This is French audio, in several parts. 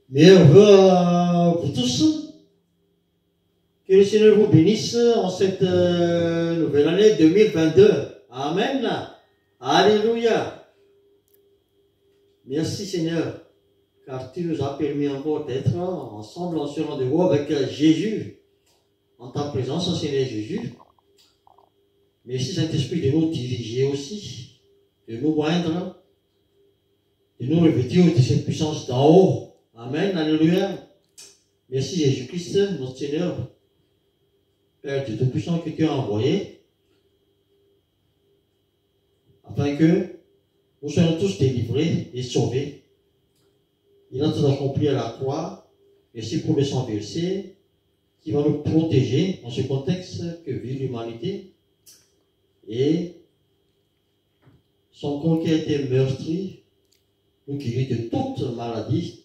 Meilleurs vœux à vous tous. Que le Seigneur vous bénisse en cette nouvelle année 2022. Amen. Alléluia. Merci Seigneur, car tu nous as permis encore d'être ensemble en ce rendez-vous avec Jésus, en ta présence, Seigneur Jésus. Merci Saint-Esprit de nous diriger aussi, de nous moindre, de nous revêtir de cette puissance d'en haut. Amen, alléluia. Merci Jésus-Christ, notre Seigneur, Père de Tout-Puissant que tu as envoyé, afin que nous soyons tous délivrés et sauvés. Il a tout accompli à la croix. Merci pour le sang versé qui va nous protéger dans ce contexte que vit l'humanité. Et son corps qui a été meurtri nous guérit de toute maladie.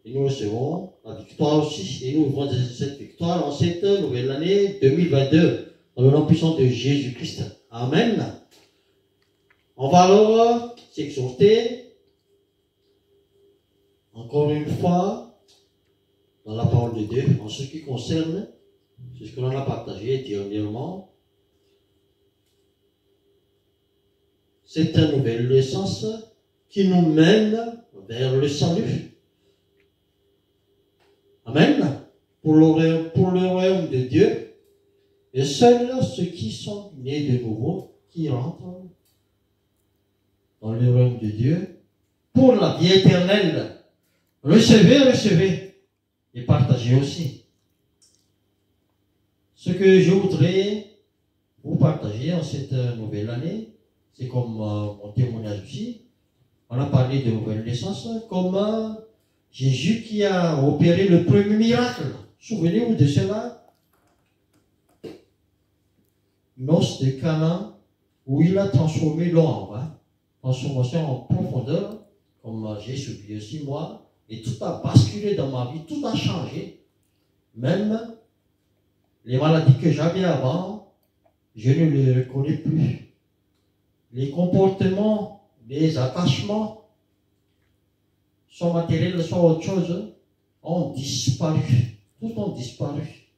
Et nous recevons la victoire aussi. Et nous ouvrons cette victoire en cette nouvelle année 2022, dans le nom puissant de Jésus-Christ. Amen. On va alors s'exhorter, encore une fois, dans la parole de Dieu, en ce qui concerne ce que l'on a partagé dernièrement. C'est une nouvelle naissance qui nous mène vers le salut. Amen. Pour le royaume de Dieu, et seuls ceux qui sont nés de nouveau, qui rentrent dans le royaume de Dieu, pour la vie éternelle. Recevez, et partagez aussi. Ce que je voudrais vous partager en cette nouvelle année, c'est comme mon témoignage aussi. On a parlé de nouvelle naissance, comme Jésus qui a opéré le premier miracle. Souvenez-vous de cela. Noce de Cana, où il a transformé l'eau en vin. Transformation en profondeur, comme j'ai subi aussi moi. Et tout a basculé dans ma vie, tout a changé. Même les maladies que j'avais avant, je ne les reconnais plus. Les comportements, les attachements, soit matériels, soit autre chose, ont disparu. Tout ont disparu.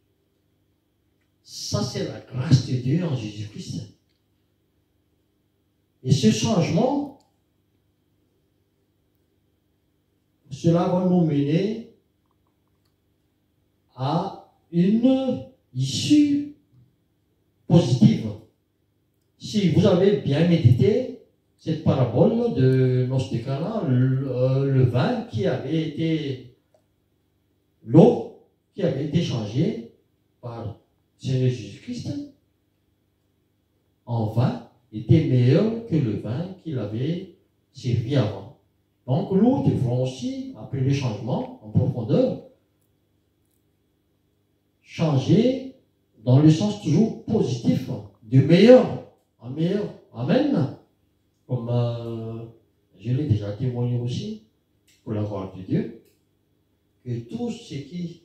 Ça, c'est la grâce de Dieu en Jésus-Christ. Et ce changement, cela va nous mener à une issue positive. Si vous avez bien médité cette parabole de Noce de Cana, le vin qui avait été, l'eau qui avait été changée par Seigneur Jésus-Christ en vin était meilleur que le vin qu'il avait servi avant. Donc nous devrons aussi, après le changement en profondeur, changer dans le sens toujours positif, de meilleur en meilleur. Amen. Comme je l'ai déjà témoigné aussi, pour la gloire de Dieu, que tout ce qui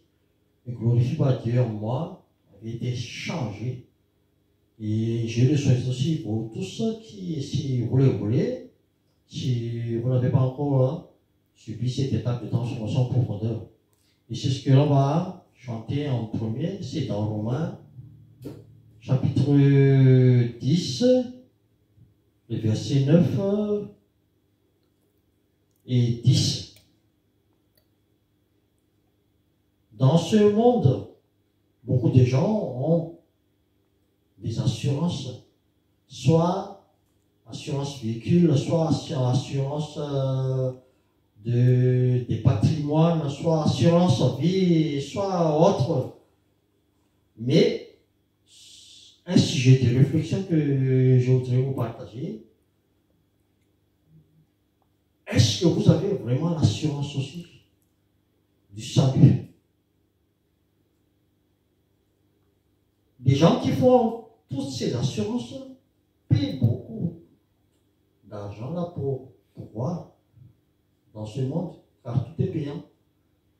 ne glorifie pas Dieu en moi avait été changé. Et je le souhaite aussi pour tous ceux qui, si vous le voulez, si vous n'avez pas encore subi cette étape de transformation en profondeur. Et c'est ce que l'on va chanter en premier, c'est dans Romains, chapitre 10, les versets 9 et 10. Dans ce monde, beaucoup de gens ont des assurances, soit assurance véhicule, soit assurance des patrimoines, soit assurance vie, soit autre. Mais un sujet de réflexion que je voudrais vous partager. Est-ce que vous avez vraiment l'assurance aussi du salut? Des gens qui font toutes ces assurances payent beaucoup d'argent là pour pouvoir dans ce monde, car tout est payant.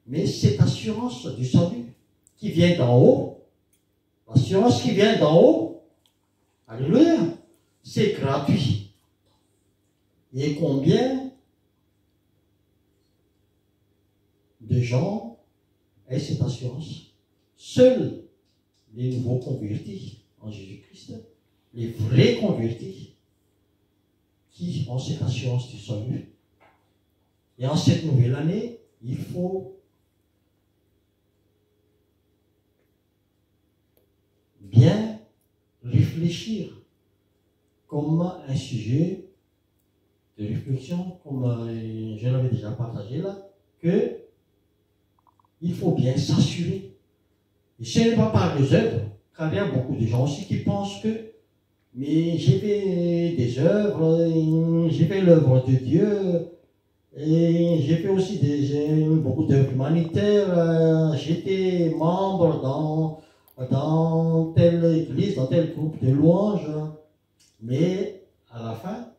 Mais cette assurance du salut qui vient d'en haut, l'assurance qui vient d'en haut, alléluia, c'est gratuit. Et combien de gens aient cette assurance. Seuls les nouveaux convertis en Jésus-Christ, les vrais convertis, qui ont cette assurance du salut. Et en cette nouvelle année, il faut bien réfléchir comme un sujet de réflexion, comme je l'avais déjà partagé là, que il faut bien s'assurer. Et ce n'est pas par les œuvres, car il y a beaucoup de gens aussi qui pensent que mais j'ai fait des œuvres, j'ai fait l'œuvre de Dieu, et j'ai fait aussi beaucoup d'œuvres humanitaires, j'étais membre dans telle église, dans tel groupe de louanges, mais à la fin,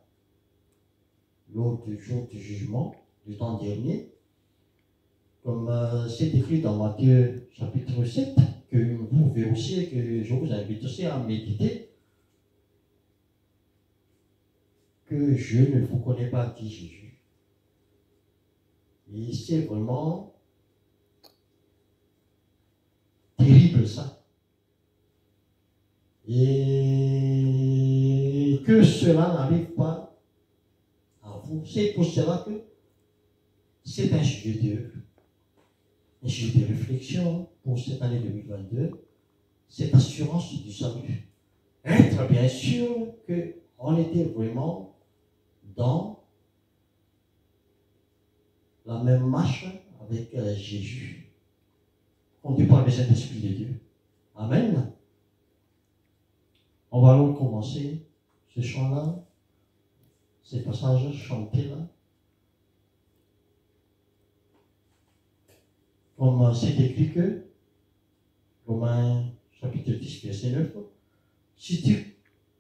lors du jour du jugement, du temps dernier, comme c'est écrit dans Matthieu chapitre 7, que vous pouvez aussi, que je vous invite aussi à méditer, que je ne vous connais pas, dit Jésus. Et c'est vraiment terrible ça. Et que cela n'arrive pas à vous. C'est pour cela que c'est un sujet de réflexion pour cette année 2022, cette assurance du salut. Être bien sûr qu'on était vraiment dans la même marche avec Jésus, conduit par le Saint-Esprit de Dieu. Amen. On va alors commencer ce chant-là, ces passages chantés là. Comme c'est écrit que, Romains chapitre 10, verset 9, si tu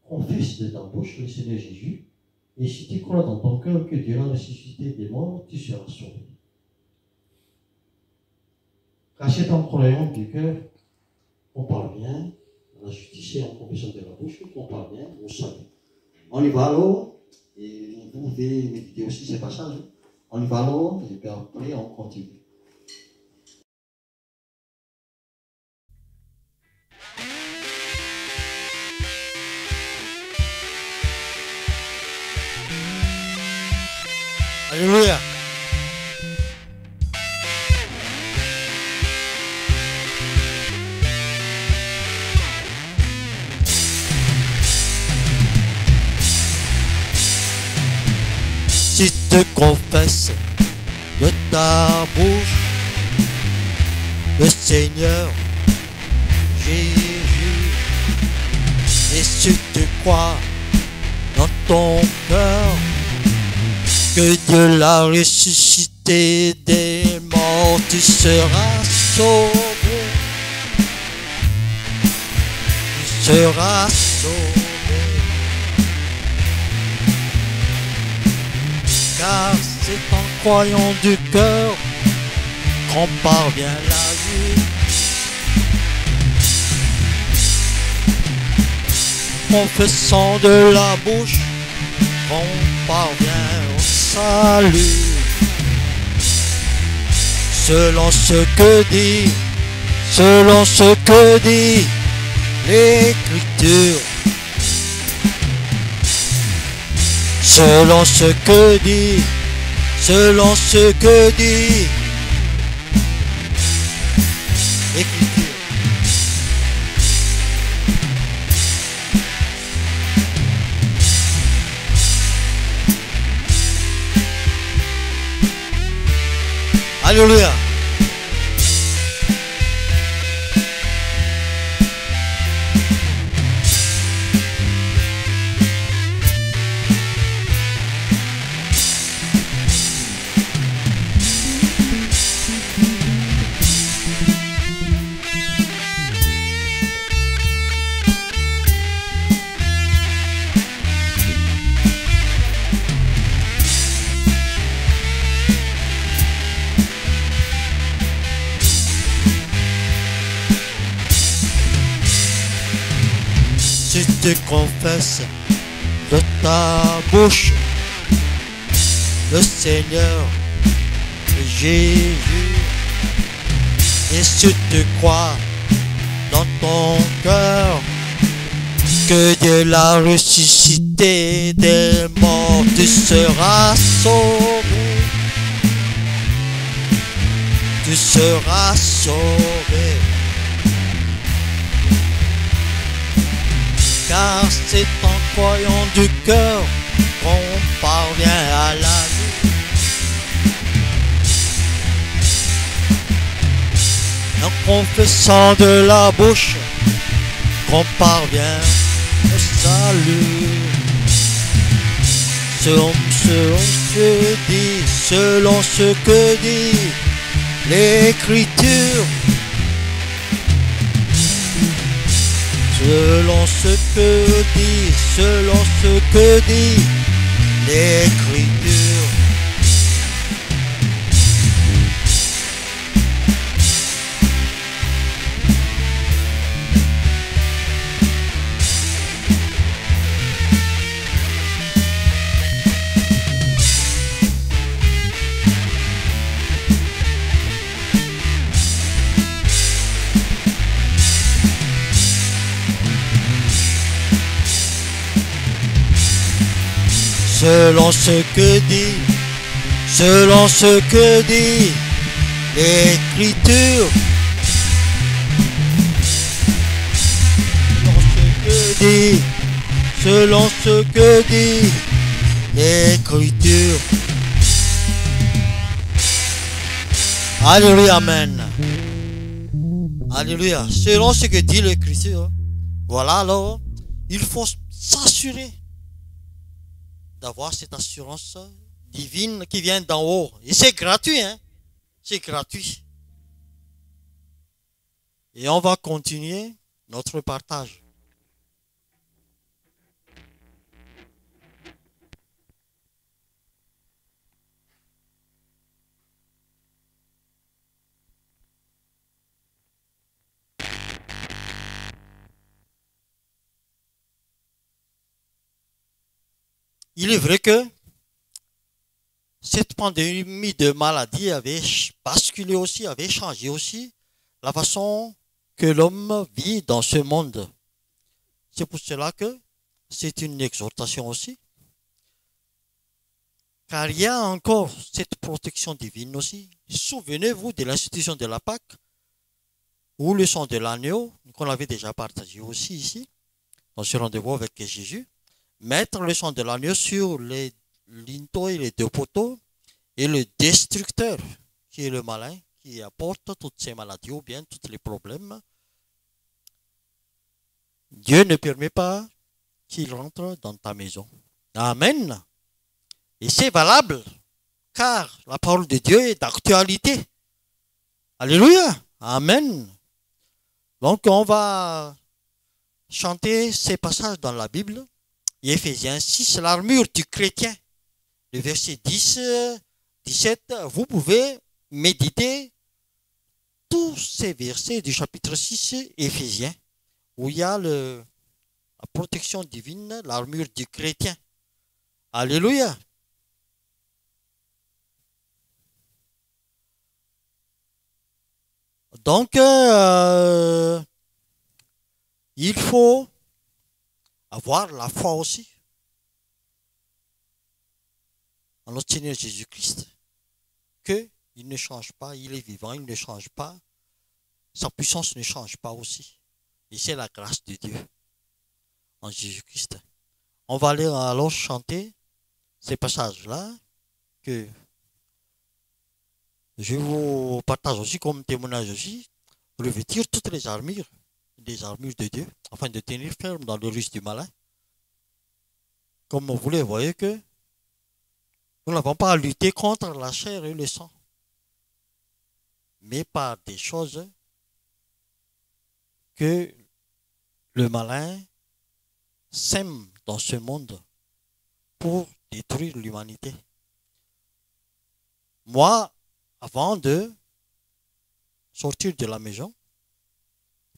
confesses de ta bouche le Seigneur Jésus, et si tu crois dans ton cœur que Dieu l'a ressuscité des morts, tu seras sauvé. Car c'est en croyant du cœur qu'on parvient à la justice et en confessant de la bouche qu'on parvient au salut. On y va alors, et vous pouvez méditer aussi ces passages. On y va alors, et puis après on continue. Alléluia. Si tu confesses de ta bouche le Seigneur Jésus, et si tu crois dans ton cœur que Dieu l'a ressuscité des morts, tu seras sauvé. Tu seras sauvé. Car c'est en croyant du cœur qu'on parvient à la vie. Confessant de la bouche qu'on parvient au salut. Selon ce que dit l'Écriture. Selon ce que dit l'Écriture. Alléluia. Si tu confesses de ta bouche le Seigneur Jésus, Et si tu crois dans ton cœur que Dieu l'a ressuscité des morts, tu seras sauvé. Tu seras sauvé. Car c'est en croyant du cœur qu'on parvient à la vie. En confessant de la bouche qu'on parvient au salut. Selon ce que dit l'Écriture. Selon ce que dit l'Écriture. Selon ce que dit l'Écriture. Selon ce que dit l'Écriture. Alléluia, amen. Alléluia. Selon ce que dit l'Écriture. Voilà, alors, il faut s'assurer d'avoir cette assurance divine qui vient d'en haut. Et c'est gratuit, hein? C'est gratuit. Et on va continuer notre partage. Il est vrai que cette pandémie de maladie avait basculé aussi, avait changé aussi la façon que l'homme vit dans ce monde. C'est pour cela que c'est une exhortation aussi. Car il y a encore cette protection divine aussi. Souvenez-vous de l'institution de la Pâque, ou le sang de l'agneau, qu'on avait déjà partagé aussi ici, dans ce rendez-vous avec Jésus. Mettre le sang de l'agneau sur les linteaux et les deux poteaux, et le destructeur, qui est le malin, qui apporte toutes ces maladies ou bien tous les problèmes. Dieu ne permet pas qu'il rentre dans ta maison. Amen. Et c'est valable, car la parole de Dieu est d'actualité. Alléluia. Amen. Donc on va chanter ces passages dans la Bible. Éphésiens 6, l'armure du chrétien. Le verset 10, 17, vous pouvez méditer tous ces versets du chapitre 6 Éphésiens, où il y a la protection divine, l'armure du chrétien. Alléluia. Donc, il faut avoir la foi aussi en notre Seigneur Jésus-Christ, qu'il ne change pas, il est vivant, il ne change pas, sa puissance ne change pas aussi. Et c'est la grâce de Dieu en Jésus-Christ. On va aller alors chanter ces passages-là que je vous partage aussi comme témoignage aussi, revêtir toutes les armures de Dieu, afin de tenir ferme dans le ruse du malin. Comme vous le voyez que nous n'avons pas à lutter contre la chair et le sang, mais par des choses que le malin sème dans ce monde pour détruire l'humanité. Moi, avant de sortir de la maison,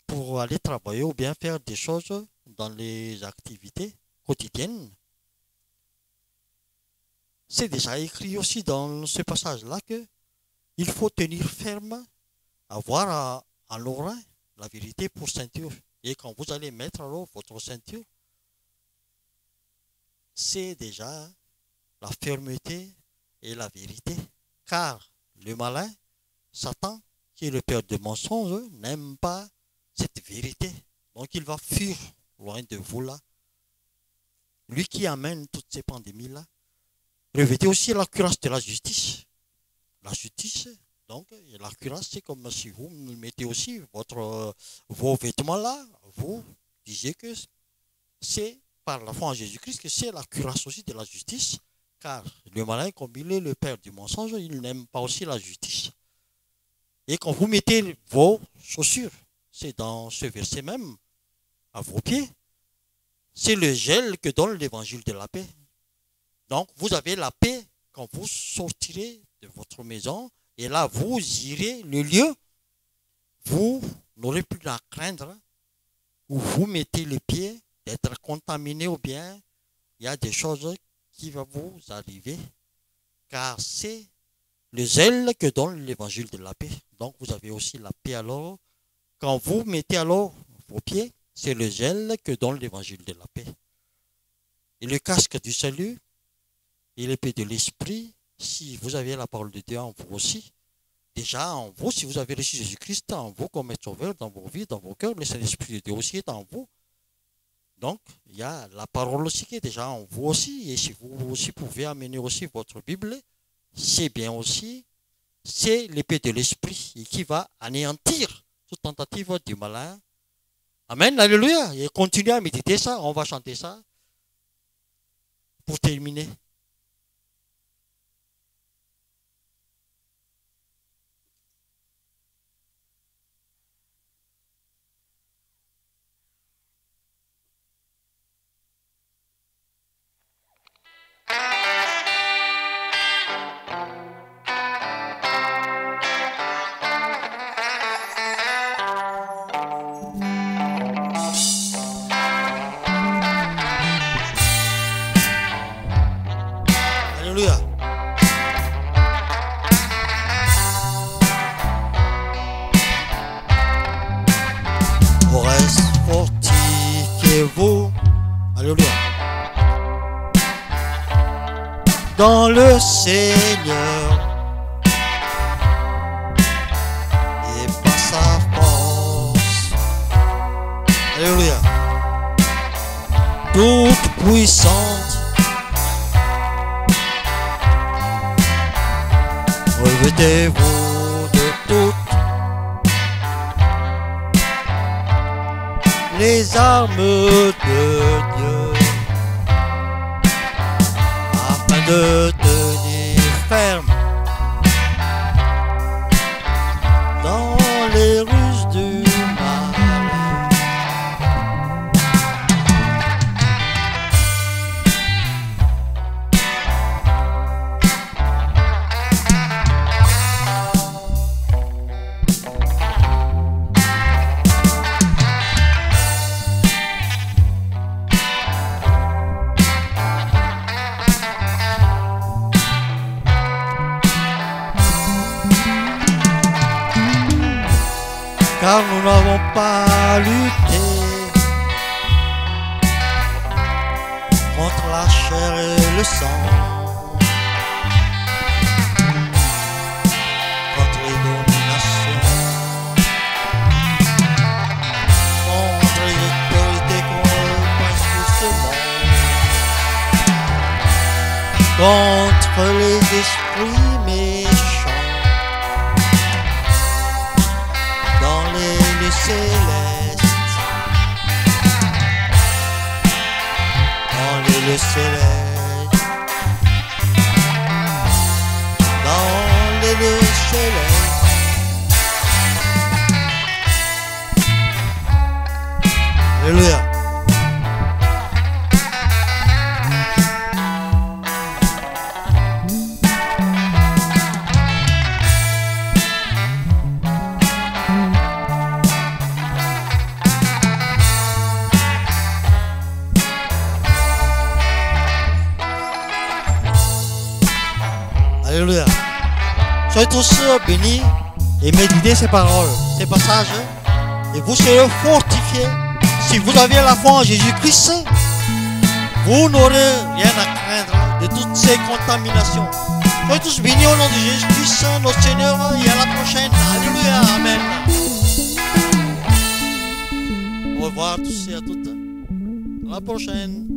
pour aller travailler ou bien faire des choses dans les activités quotidiennes. C'est déjà écrit aussi dans ce passage-là que il faut tenir ferme avoir à l'oreille la vérité pour ceinture. Et quand vous allez mettre alors votre ceinture, c'est déjà la fermeté et la vérité. Car le malin, Satan, qui est le père de mensonges, n'aime pas cette vérité. Donc il va fuir loin de vous là. Lui qui amène toutes ces pandémies-là. Revêtez aussi la cuirasse de la justice. La justice, donc, la cuirasse, c'est comme si vous mettez aussi vos vêtements là, vous disiez que c'est par la foi en Jésus-Christ que c'est la cuirasse aussi de la justice. Car le malin, comme il est le père du mensonge, il n'aime pas aussi la justice. Et quand vous mettez vos chaussures, c'est dans ce verset même, à vos pieds, c'est le gel que donne l'évangile de la paix. Donc, vous avez la paix quand vous sortirez de votre maison, et là, vous irez le lieu, vous n'aurez plus à craindre, où vous mettez les pieds, d'être contaminé ou bien, il y a des choses qui vont vous arriver, car c'est le zèle que donne l'évangile de la paix. Donc, vous avez aussi la paix alors. Quand vous mettez alors vos pieds, c'est le zèle que donne l'évangile de la paix. Et le casque du salut, et l'épée de l'esprit, si vous avez la parole de Dieu en vous aussi, déjà en vous, si vous avez reçu Jésus-Christ en vous comme être sauveur dans vos vies, dans vos cœurs, le Saint-Esprit de Dieu aussi est en vous. Donc, il y a la parole aussi qui est déjà en vous aussi. Et si vous aussi pouvez amener aussi votre Bible, c'est bien aussi, c'est l'épée de l'esprit qui va anéantir toute tentative du malin. Amen, alléluia. Et continuez à méditer ça, on va chanter ça pour terminer. Alléluia. Fortifiez-vous. Alléluia. Dans le Seigneur et par sa force. Alléluia. Toute puissante. Revêtez-vous de toutes les armes de Dieu afin de tenir ferme dans les ruses du mal. Car nous n'avons pas lutté contre la chair et le sang, contre les dominations, contre les autorités, contre le prince de ce monde, contre les esprits méchants dans les lieux célestes, dans les lieux célestes, dans les lieux célestes. Alléluia. Alléluia. Soyez tous bénis et méditez ces paroles, ces passages, et vous serez fortifiés. Si vous avez la foi en Jésus-Christ, vous n'aurez rien à craindre de toutes ces contaminations. Soyez tous bénis au nom de Jésus-Christ, notre Seigneur, et à la prochaine. Alléluia, amen. Au revoir à tous et à toutes. À la prochaine.